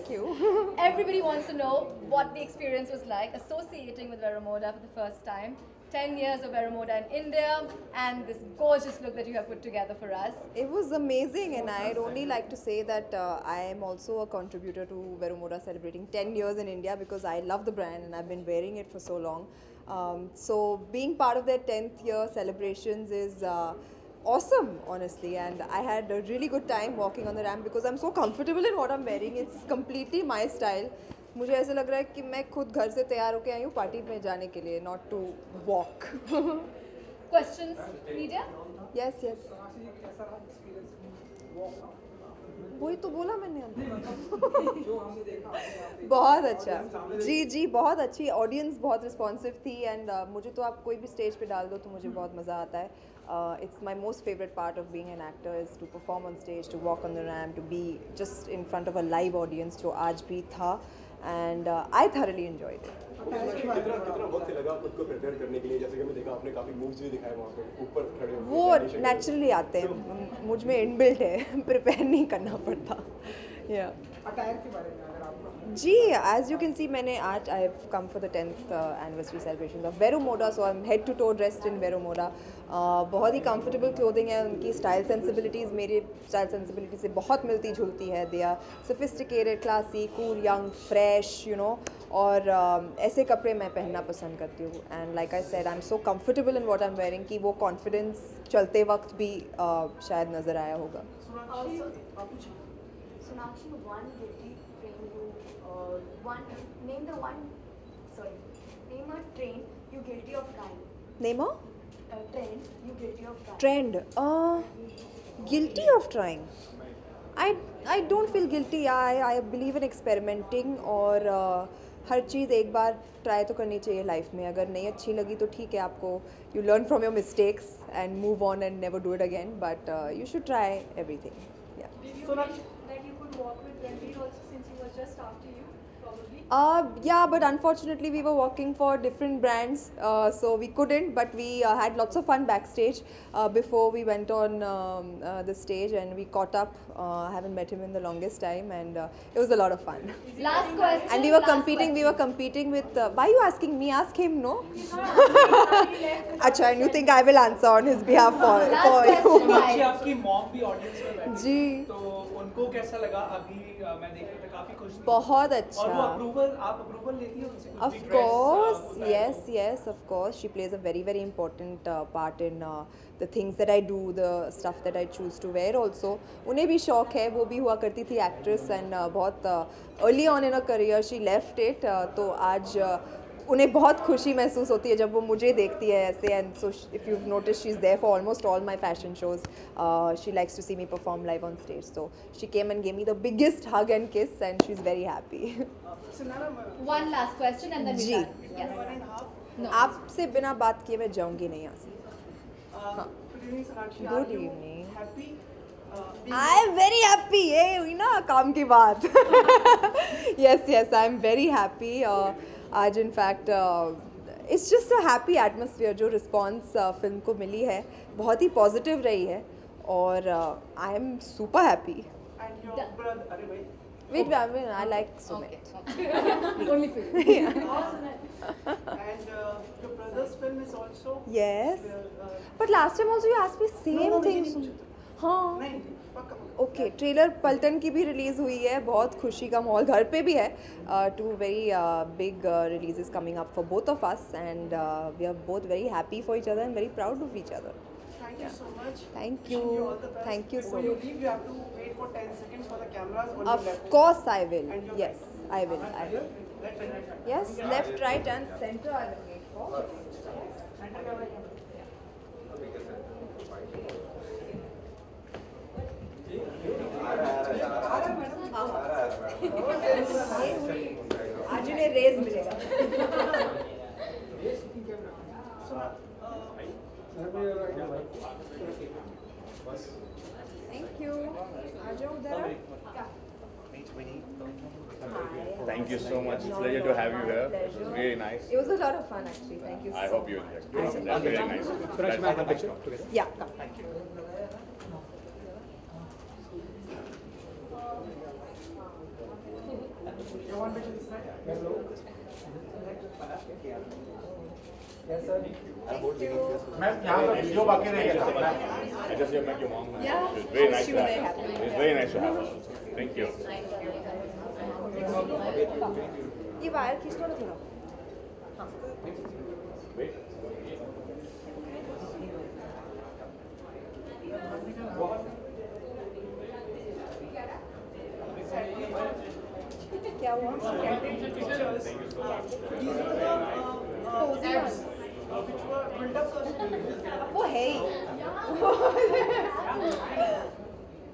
Thank you. Everybody wants to know what the experience was like associating with Vero Moda for the first time. 10 years of Vero Moda in India and this gorgeous look that you have put together for us. It was amazing, and I'd only like to say that I am also a contributor to Vero Moda celebrating 10 years in India because I love the brand and I've been wearing it for so long. So being part of their 10th year celebrations is awesome, honestly, and I had a really good time walking on the ramp because I'm so comfortable in what I'm wearing. It's completely my style. मुझे ऐसा लग रहा है कि मैं खुद घर से तैयार होके आई हूँ पार्टी में जाने के लिए, not to walk. Questions, media? Yes, yes. वही तो बोला मैंने बहुत अच्छा जी जी बहुत अच्छी ऑडियंस बहुत रिस्पॉन्सिव थी एंड मुझे तो आप कोई भी स्टेज पे डाल दो तो मुझे बहुत मज़ा आता है it's my most favourite part of being an actor is to perform on stage to walk on the ramp to be just in front of a live audience जो आज भी था and I thoroughly enjoyed it. कितना वक्त लगा खुद को prepare करने के लिए जैसे कि मैं देखा आपने काफी मूव्स भी दिखाए वहाँ पे ऊपर खड़े होकर वो नेचुरली आते हैं मुझ में इनबिल्ट है प्रिपेयर नहीं करना पड़ता या अटायर के बारे में अगर आपको जी एज यू कैन सी मैंने आज I have come for the 10th anniversary celebration of Vero Moda so I am head to toe dressed in Vero Moda बहुत ही कंफर्टेबल क्लोथिंग है उनकी स्टाइल सेंसिबिलिटीज़ मेरी स्टाइल सेंसिबिलिटी से बहुत मिलती जुलती है they are sophisticated classy cool young fresh you know और ऐसे कपड़े मैं पहनना पसंद करती हूँ and like I said I am so comfortable in what I am wearing कि वो कॉन्फिडेंस चलते वक्त भी शायद नज़र आया होगा. Sonakshi, one guilty train name a train you guilty of trying. Name a Trend you guilty of trying. trend. Guilty of trying. I don't feel guilty. I believe in experimenting और हर चीज़ एक बार try तो करनी चाहिए life में अगर नहीं अच्छी लगी तो ठीक है आपको you learn from your mistakes and move on and never do it again but you should try everything. That you could walk with Ranveer also since he was just after you, probably. Yeah, but unfortunately we were working for different brands, so we couldn't. But we had lots of fun backstage before we went on the stage, and we caught up. I haven't met him in the longest time, and it was a lot of fun. Last question. And we were competing. We were competing with. Why are you asking me? Ask him, no? Acha, and you think I will answer on his behalf for you? Sonakshi आपकी mom भी audience में बैठी जी. तो उनको कैसा लगा अभी मैं देख रहा था काफी खुश थी बहुत और वो अच्छा. आप अप्रूवल लेती है उनसे कुछ Of भी dress, course, होता है yes, of course. She plays a very important part in the things that I do, the stuff that I choose to wear also. उन्हें भी शौक है वो भी हुआ करती थी एक्ट्रेस एंड बहुत early on in her career she left it. तो आज उन्हें बहुत खुशी महसूस होती है जब वो मुझे देखती है ऐसे and so if you notice she is there for almost all my fashion shows she likes to see me perform live on stage so she came and gave me the biggest hug and kiss and she is very happy. One last question and then we're जी. done. Yes. No. आपसे बिना बात किए मैं जाऊँगी नहीं यहाँ से. Good evening. I am very happy. ये हुई ना काम की बात. Yes, I am very happy. आज in fact it's just a happy atmosphere जो response फिल्म को मिली है बहुत ही positive रही है और I am super happy. And your brother अरे भाई Wait, I like Sumit. Only for you. and your brother's film is also Yes. But last time also you asked me same thing. हाँ. नहीं पक्का okay trailer पलटन की भी release हुई है बहुत खुशी का माहौल घर पे भी है two very big releases coming up for both of us and we are both very happy for each other and very proud of each other. Thank you so much. Thank Wishing you. all the best. Thank you so Before you much. leave, you have to wait for 10 seconds for the cameras on Of your left. course I will. And your Yes, I will. Left and right. Yes, left, right and center I will wait for. आज उन्हें raise मिलेगा. Thank you. आ जाओ उधर. Thank you so much. It's a pleasure to have you here. Pleasure. Really nice. It was a lot of fun actually. Thank you. I so hope you much. enjoyed. That's very nice. Sonakshi, may I have a picture together? Yeah. Come. Thank you. one bit this side. Yes, sir. Ma'am यहाँ पर video बाकी रह गया था। I just met your mom. Yeah. It's very nice She to was have very her. happy. It's very nice to have her. Thank you. ये wire खींचना ना थोड़ा. क्या हुआ? वो है ही.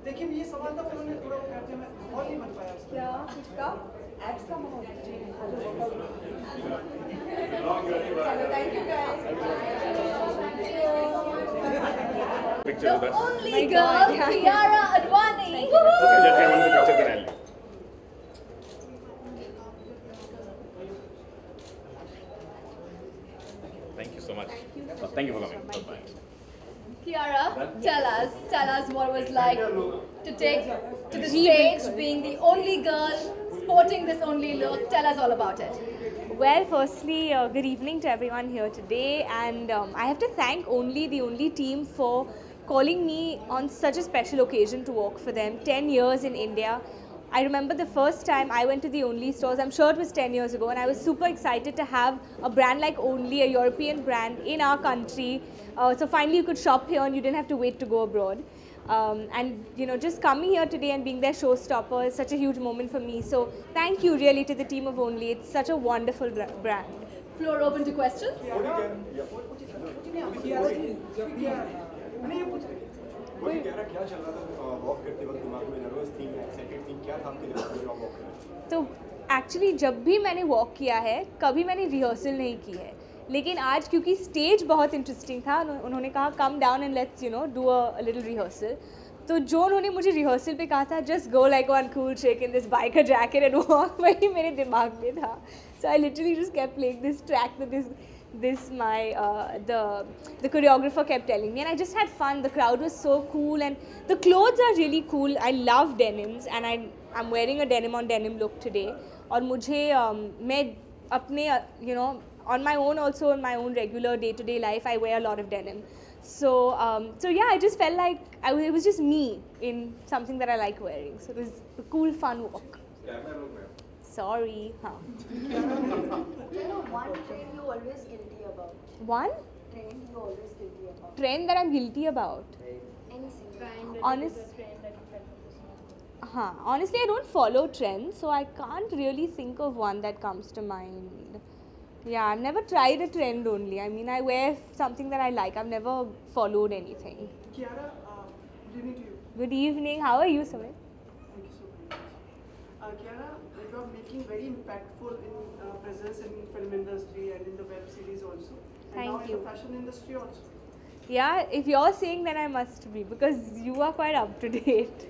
देखिए ये सवाल था उन्होंने थोड़ा वो करते मैं और नहीं बन पाया उसका। क्या किसका? एप्स का माहौल. चलो thank you guys. Picture with us. Only My girl, God, yeah. Kiara Advani. Okay, just get one of the pictures then I'll leave. Thank you so much. Thank you for coming. Bye-bye. Kiara, tell us what it was like to take to the stage, being the only girl, sporting this only look. Tell us all about it. Well, firstly, good evening to everyone here today, and I have to thank the only team for calling me on such a special occasion to work for them. 10 years in India. I remember the first time I went to the Only stores, I'm sure it was 10 years ago, and I was super excited to have a brand like Only, a European brand in our country. So finally you could shop here and you didn't have to wait to go abroad. And you know, just coming here today and being their showstopper is such a huge moment for me. So thank you really to the team of Only. It's such a wonderful brand. Floor open to questions. वही कह रहा क्या चल रहा था walk करते वक्त दिमाग में नर्वस थी एक्साइटेड थी क्या था आपके दिमाग में जब आप वॉक कर रहे थे? तो एक्चुअली जब भी मैंने वॉक किया है कभी मैंने रिहर्सल नहीं की है, लेकिन आज क्योंकि स्टेज बहुत इंटरेस्टिंग था, उन्होंने कहा come down and let's you know do a little rehearsal. तो जो उन्होंने मुझे रिहर्सल पे कहा था just go like one cool shake in this biker jacket and walk, वही मेरे दिमाग में था. So I literally just kept playing this track with the choreographer kept telling me, and I just had fun. The crowd was so cool and the clothes are really cool. I love denims and I'm wearing a denim on denim look today. और मुझे मैं अपने you know on my own also in my own regular day-to-day life I wear a lot of denim. So yeah, I just felt like it was just me in something that I like wearing. So it was a cool, fun walk. Sorry, huh? You know, one trend you always guilty about. One Trend you always guilty about. trend that I'm guilty about. Any single Trend. Honestly, I don't follow trends, so I can't really think of one that comes to mind. Yeah, I've never tried a trend only. I mean, I wear something that I like. I've never followed anything. Kiara, good evening to you. Good evening. How are you, Samir? Thank you so much. Kiara, you are making very impactful in presence in film industry and in the web series also. And Thank now in you. the fashion industry also. Yeah, if you're saying, then I must be because you are quite up to date.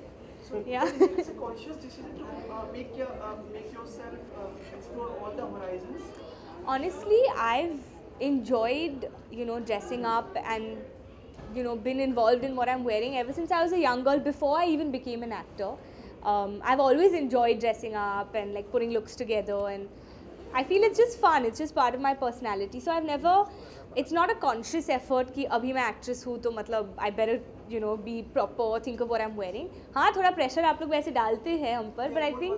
So Yeah. it's a conscious decision to make yourself explore all the horizons. Honestly, I've enjoyed, you know, dressing up and, you know, been involved in what I'm wearing ever since I was a young girl, before I even became an actor. I've always enjoyed dressing up and like putting looks together, and I feel it's just fun. It's just part of my personality. So I've never, it's not a conscious effort कि अभी मैं actress हूँ तो मतलब I better, you know, be proper, think of what I'm wearing. हाँ, थोड़ा pressure आप लोग वैसे डालते हैं हम पर, but I think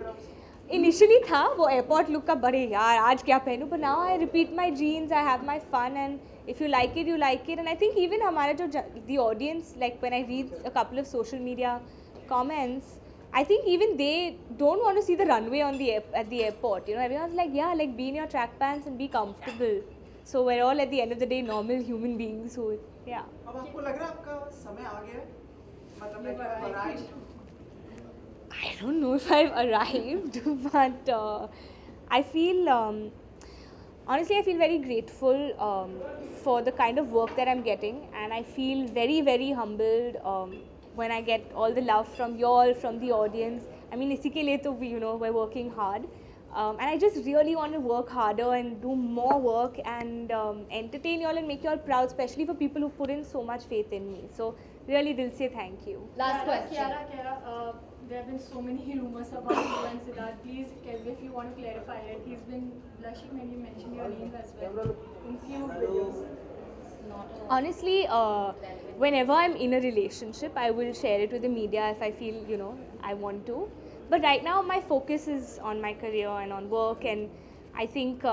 initially था वो airport look का बड़े यार आज क्या पहनूँ, but now I repeat my jeans, I have my fun, and if you like it, you like it. And I think even हमारा जो the audience, like when I read a couple of social media comments, I think even they don't want to see the runway on at the airport. You know, everyone's like, yeah, like be in your track pants and be comfortable. So we're all at the end of the day normal human beings. So yeah. अब आपको लग रहा है आपका समय आ गया है? मतलब like you've arrived. I don't know if I've arrived, but I feel, honestly, I feel very grateful for the kind of work that I'm getting, and I feel very, very humbled when I get all the love from you all, from the audience. I mean, इसी के लिए तो we, you know, we're working hard, and I just really want to work harder and do more work and entertain you all and make you all proud, especially for people who put in so much faith in me. So really, dil se thank you. Last question. Kiara, there have been so many rumors about you and Siddharth. Please, if you want to clarify it, he's been blushing when you mention your name as well in few videos. Honestly, whenever I'm in a relationship, I will share it with the media if I feel, I want to. But right now, my focus is on my career and on work, and I think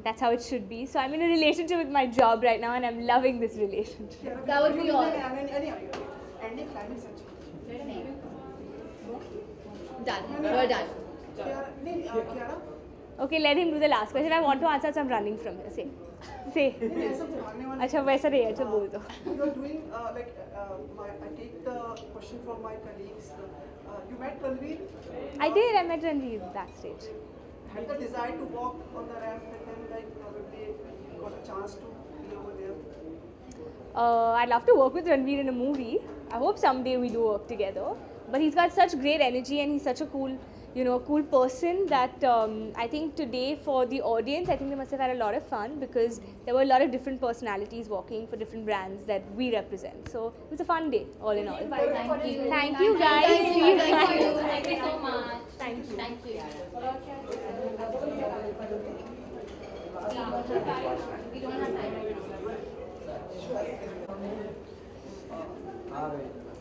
that's how it should be. So I'm in a relationship with my job right now, and I'm loving this relationship. That would be all. Ending climax Done. We're done. Kiara, Okay, let him do the last question. I want to answer, so I'm running from here. Say. अच्छा वैसा नहीं है, अच्छा बोल दो. you are doing I take the question from my colleagues. You met Ranveer. I met Ranveer backstage. Had the desire to walk on the ramp and then probably got a chance to be over there. I'd love to work with Ranveer in a movie. I hope someday we do work together. But he's got such great energy and he's such a cool, cool person that I think today for the audience, I think they must have had a lot of fun because there were a lot of different personalities walking for different brands that we represent. So it was a fun day, all in all. Thank you. Thank you guys. Thank See you. you Thank guys. you. Thank you so much. Thank you. Thank you. We don't have time.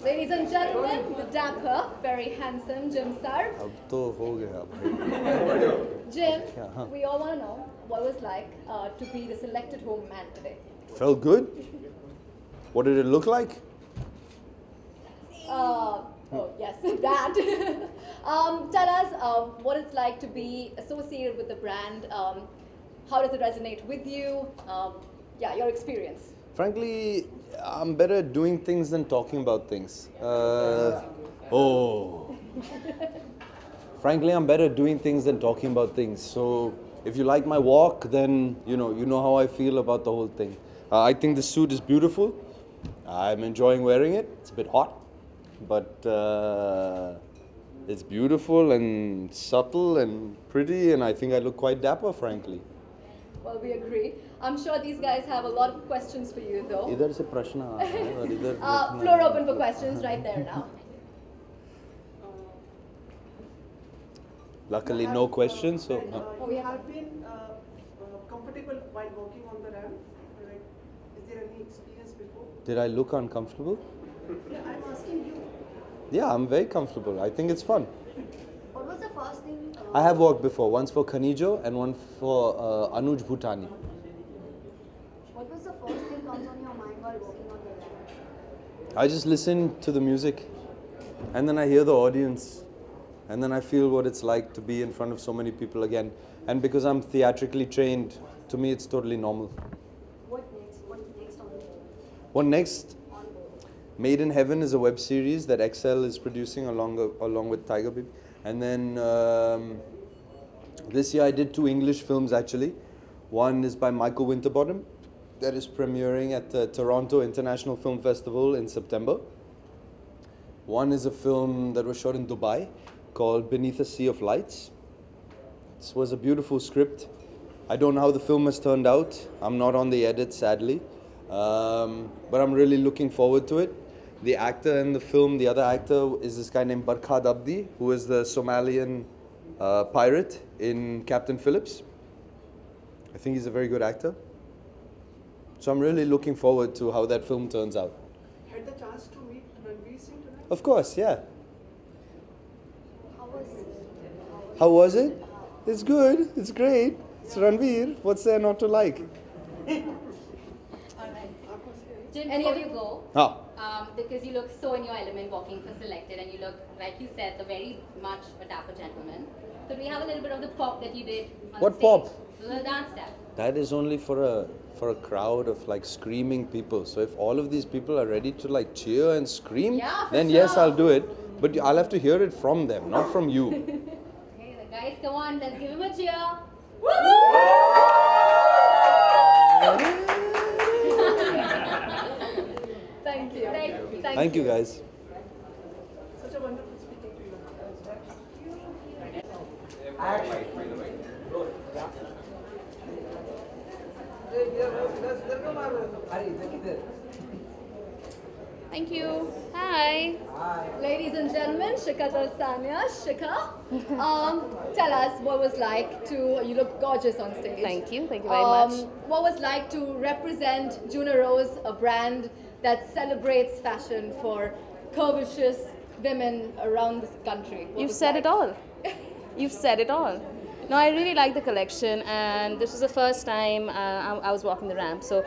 Ladies and gentlemen, the dapper, very handsome Jim sir. अब तो हो गया भाई. Jim, we all want to know what it was like to be the selected home man today. Felt good. What did it look like? Oh yes, that. Tell us what it's like to be associated with the brand. How does it resonate with you? Yeah, your experience. Frankly, I'm better at doing things than talking about things. Frankly, I'm better at doing things than talking about things. So if you like my walk, then you know how I feel about the whole thing. I think the suit is beautiful. I'm enjoying wearing it. It's a bit hot, but it's beautiful and subtle and pretty, and I think I look quite dapper, frankly. Well, we agree. I'm sure these guys have a lot of questions for you, though. इधर से प्रश्न आ रहा है और इधर Floor open for questions right there now. Luckily, no questions. So. You have been comfortable while walking on the ramp. Like, is there any experience before? Did I look uncomfortable? Yeah, I'm asking you. Yeah, I'm very comfortable. I think it's fun. What was the first thing? I have walked before, once for Khanijo and one for Anuj Bhutani. What was the first thing comes on your mind while walking on the ramp? I just listen to the music and then I hear the audience and then I feel what it's like to be in front of so many people again. And because I'm theatrically trained, to me it's totally normal. What next? What next on the What next? on board? Made in Heaven is a web series that XL is producing along with Tiger Baby. And then this year I did 2 English films actually. One is by Michael Winterbottom that is premiering at the Toronto International Film Festival in September. One is a film that was shot in Dubai called Beneath a Sea of Lights. This was a beautiful script. I don't know how the film has turned out. I'm not on the edit, sadly. But I'm really looking forward to it. The actor in the film, the other actor, is this guy named Barkhad Abdi, who is the Somalian pirate in Captain Phillips. I think he's a very good actor. So I'm really looking forward to how that film turns out. Had the chance to meet Ranveer Singh tonight? Of course, yeah. How was it? How was it? It's good. It's great. It's Ranveer. What's there not to like? Jim, any of you go? Because you look so in your element walking for Selected and you look, like you said, the very much a dapper gentleman. Could we have a little bit of the pop that you did on What stage? pop? The dance step. That is only for a crowd of like screaming people. So if all of these people are ready to like cheer and scream, Yeah, for then yes, sure. I'll do it. But I'll have to hear it from them, not from you. Okay, the guys, come on, let's give him a cheer. Thank you. Thank you guys. Such a wonderful speaking to you. Thank you. Hi. Ladies and gentlemen, Shikha Talsania. Shikha, tell us what was like to, you look gorgeous on stage. Thank you very much. What was like to represent Juna Rose, a brand that celebrates fashion for curvaceous women around this country? What You've was said like? it all. You've said it all. No, I really like the collection, and this was the first time I was walking the ramp, so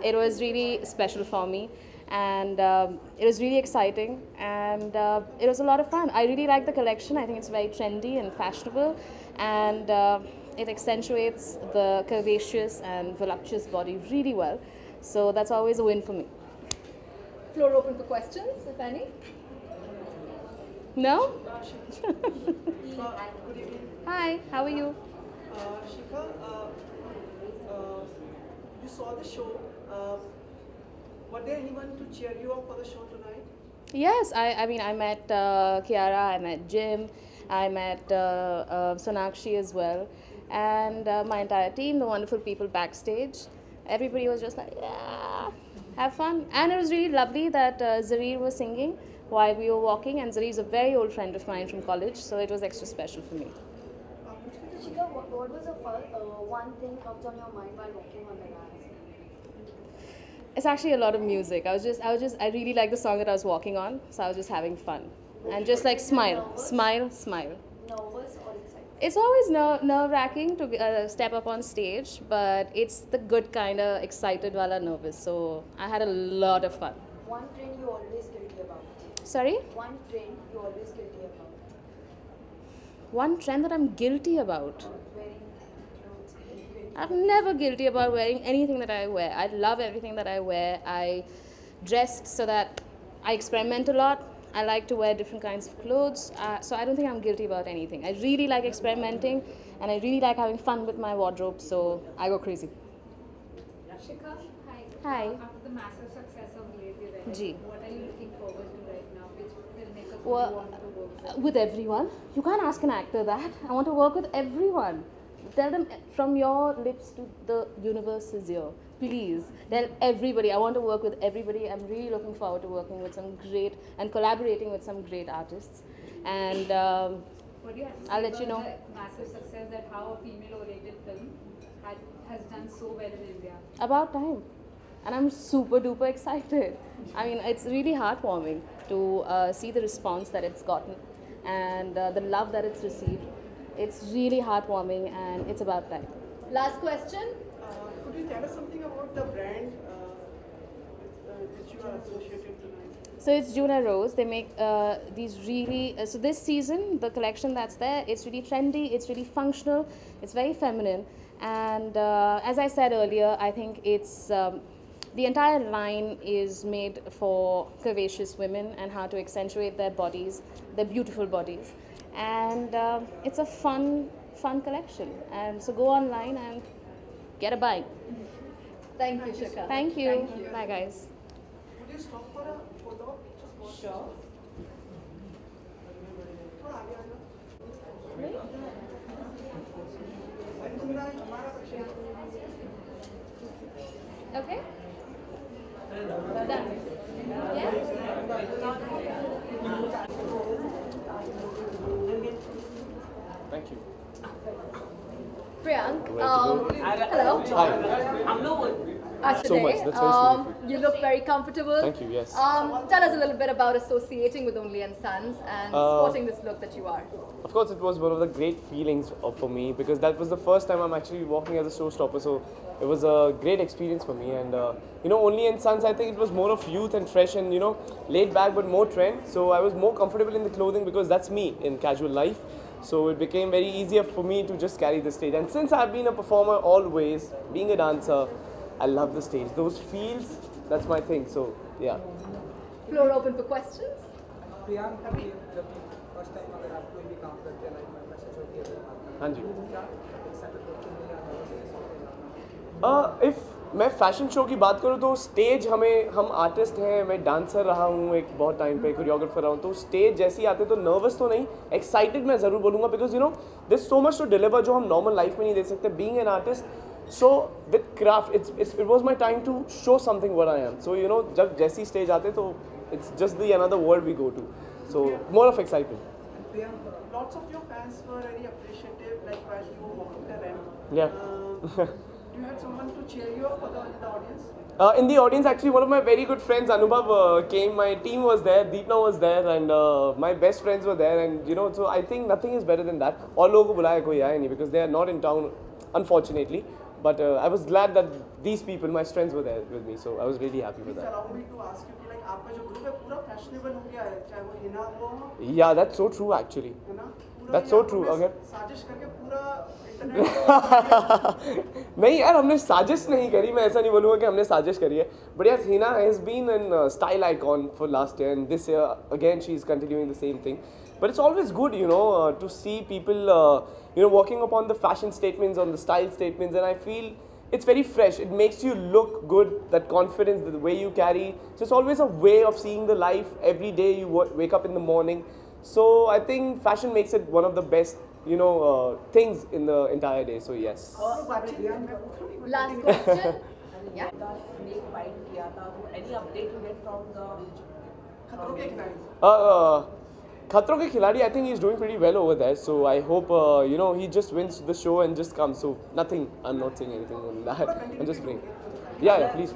it was really special for me, and it was really exciting, and it was a lot of fun. I really like the collection. I think it's very trendy and fashionable, and it accentuates the curvaceous and voluptuous body really well. So that's always a win for me. Floor open for questions, if any. No? Good evening. Hi, how are you? Shikha, you saw the show. Was there anyone to cheer you up for the show tonight? Yes, I mean, I met Kiara, I met Jim, I met Sonakshi as well, and my entire team, the wonderful people backstage. Everybody was just like, yeah, have fun. And it was really lovely that Zareer was singing while we were walking, and Zareer is a very old friend of mine from college, so it was extra special for me. Shikha, what was the one thing comes on your mind while walking on the ramp? It's actually a lot of music. I really like the song that I was walking on, so I was just having fun. And just like smile, smile, smile. Nervous or excited? It's always nerve-wracking to step up on stage, but it's the good kind of excited wala nervous. So I had a lot of fun. One trend you always guilty about? Sorry? One trend you always guilty about? One trend that I'm guilty about? Wearing clothes. I'm never guilty about wearing anything that I wear. I love everything that I wear. I dress so that I experiment a lot. I like to wear different kinds of clothes. So I don't think I'm guilty about anything. I really like experimenting, and I really like having fun with my wardrobe, so I go crazy. Shikha, hi. Hi. After the massive success of Lazy Red, Ji. what are you looking forward to right now? Which filmmakers do Well, you want to work with? with everyone. You can't ask an actor that. I want to work with everyone. Tell them from your lips to the universe's ear. Please tell everybody. I want to work with everybody. I'm really looking forward to working with some great and collaborating with some great artists. And What do you have to say I'll let you about know. the massive success that how a female-oriented film has done so well in India? About time. And I'm super duper excited. I mean, it's really heartwarming to see the response that it's gotten and the love that it's received. It's really heartwarming, and it's about time. Last question. Could you tell us something about the brand which you are associated tonight? So it's Juna Rose. They make these really, so this season, the collection that's there, it's really trendy, it's really functional, it's very feminine. And as I said earlier, I think it's, the entire line is made for curvaceous women and how to accentuate their bodies, their beautiful bodies. And it's a fun collection. And so go online and get a buy. Thank you, Shikha. Thank you. Thank you. Bye, guys. Would you stop for a photo? Sure. Okay? Done. Yeah? Thank you. Priyank, hello. So much. That's very sweet of you. You look very comfortable. Thank you, yes. Tell us a little bit about associating with Only and Sons and sporting this look that you are. Of course, it was one of the great feelings for me because that was the first time I'm actually walking as a showstopper. So it was a great experience for me. And you know, Only and Sons, I think it was more of youth and fresh and, you know, laid back but more trend. So I was more comfortable in the clothing because that's me in casual life. So it became very easier for me to just carry the stage. And since I've been a performer always, being a dancer, I love the stage. Those feels, that's my thing. So yeah. Floor open for questions. हाँ जी. If मैं fashion show की बात करूँ तो stage हम artist हैं, मैं dancer रहा हूँ एक बहुत टाइम पे, कोरियोग्राफर रहा हूँ, तो स्टेज जैसे ही आते तो नर्वस तो नहीं, एक्साइटेड मैं ज़रूर बोलूँगा because you know this so much to deliver जो हम नॉर्मल लाइफ में नहीं दे सकते being an artist. So with craft it was my time to show something what I am. So you know जब जैसी स्टेज आते तो it's just the another world we go to. So more of excitement. Lots of your fans were very appreciative, like while you were walking the ramp. Yeah. Do you have someone to cheer you up for the audience? In the audience, actually, one of my very good friends, Anubhav, came. My team was there, Deepna was there, and my best friends were there. And you know, so I think nothing is better than that. All लोगों को बुलाया कोई आया नहीं because they are not in town, unfortunately. But I was glad that these people, my friends, were there with me. So I was really happy with Please that. allow me to ask you, like आपका जो group है पूरा fashionable हो गया है, चाहे वो हिना हो, Yeah, that's so true, actually. है ना? पूरा That's ये so आपको true. मैं अगर साजिश करके पूरा इंटरनेट नहीं यार हमने साजिश नहीं करी मैं ऐसा नहीं बोलूँगा कि हमने साजिश करी है but yes Hina has been an style icon for last year and this year again she is continuing the same thing but it's always good you know to see people you know working upon the fashion statements on the style statements and I feel it's very fresh it makes you look good that confidence the way you carry so it's always a way of seeing the life every day you wake up in the morning so I think fashion makes it one of the best you know things in the entire day so yes Last question. Yeah. Any update you get from the खतरों के खिलाड़ी? Khatron ke Khiladi, I think he's doing pretty well over there. So I hope, you know, he just wins the show and just comes. So nothing, I'm not saying anything on that. I'm just praying. Yeah, please.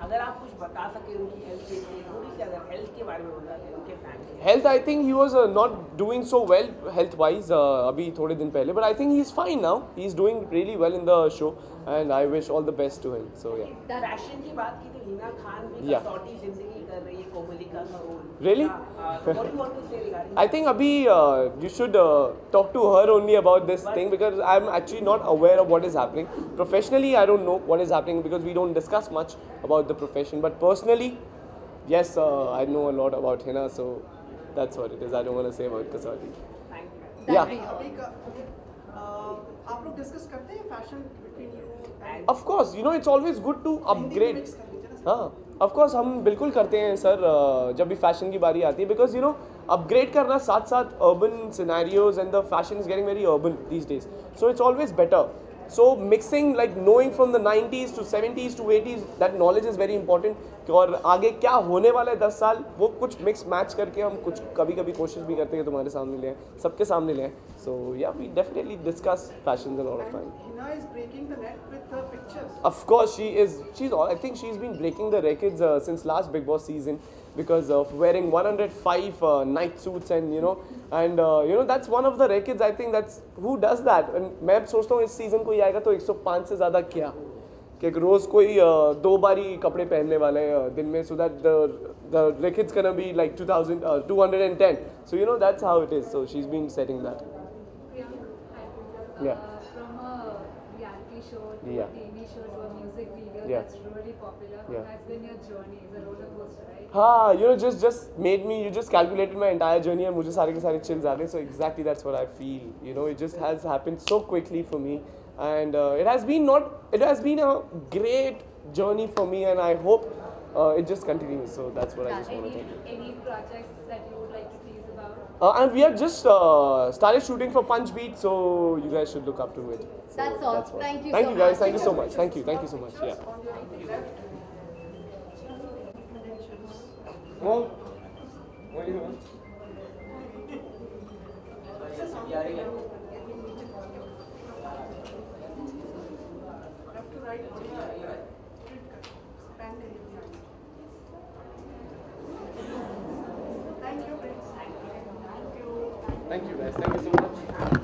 अगर आप कुछ बता सके उनकी health के लिए थोड़ी सी अगर हेल्थ के बारे में बता दें उनके फैन के Health, I think he was not doing so well health-wise अभी थोड़े दिन पहले. But I think he's fine now. He's doing really well in the show, and I wish all the best to him. So yeah. Fashion की बात की तो हिना खान भी Yeah. कसौटी जिंदगी कर रही है कोमलिका का role Really? what do you want to say regarding I think Abhi, you should talk to her only about this thing because I'm actually not aware of what is happening. Professionally, I don't know what is happening because we don't discuss much about the profession. But personally, yes, I know a lot about Hina, so that's what it is. I don't want to say about Kasauti. Yeah. अभी का आप लोग discuss करते हैं fashion between you and Of course, you know it's always good to upgrade. हाँ, of course हम बिल्कुल करते हैं सर जब भी फैशन की बारी आती है because you know upgrade करना साथ साथ urban scenarios and the fashion is getting very urban these days. So it's always better. So mixing like knowing from the 90s to 70s to 80s that knowledge is very important. और आगे क्या होने वाला है 10 साल वो कुछ mix match करके हम कुछ कभी कोशिश भी करते हैं तुम्हारे सामने ले आए सबके सामने ले आए. So yeah, we definitely discuss fashions a lot of time. Hina is breaking the net with her pictures. Of course, I think she's been breaking the records since last Big Boss season because of wearing 105 night suits and you know that's one of the records. I think that's who does that. And मैं सोचता हूँ इस season कोई आएगा तो 105 से ज़्यादा क्या कि रोज कोई 2 बारी कपड़े पहनने वाले हैं दिन में so that the record's gonna be like 210. So you know that's how it is. So she's been setting that. Yeah. From a reality show to Yeah. a TV show to a music video Yeah. that's really popular. Yeah. Has been your journey, it's a roller coaster, right? हाँ, you know, just made me. You just calculated my entire journey and मुझे सारे के सारे chills आ गए. So exactly that's what I feel. You know, it just has happened so quickly for me, and it has been a great journey for me, and I hope it just continues. So that's what I just want to tell you. Any projects that you would like to tease about? And we have just started shooting for Punch Beat, so you guys should look up to it. So That's all. what. Thank you Thank so you guys. much. Thank you so much. Thank you so much. Yeah. Well, what do you want? Thank you guys. Thank you so much.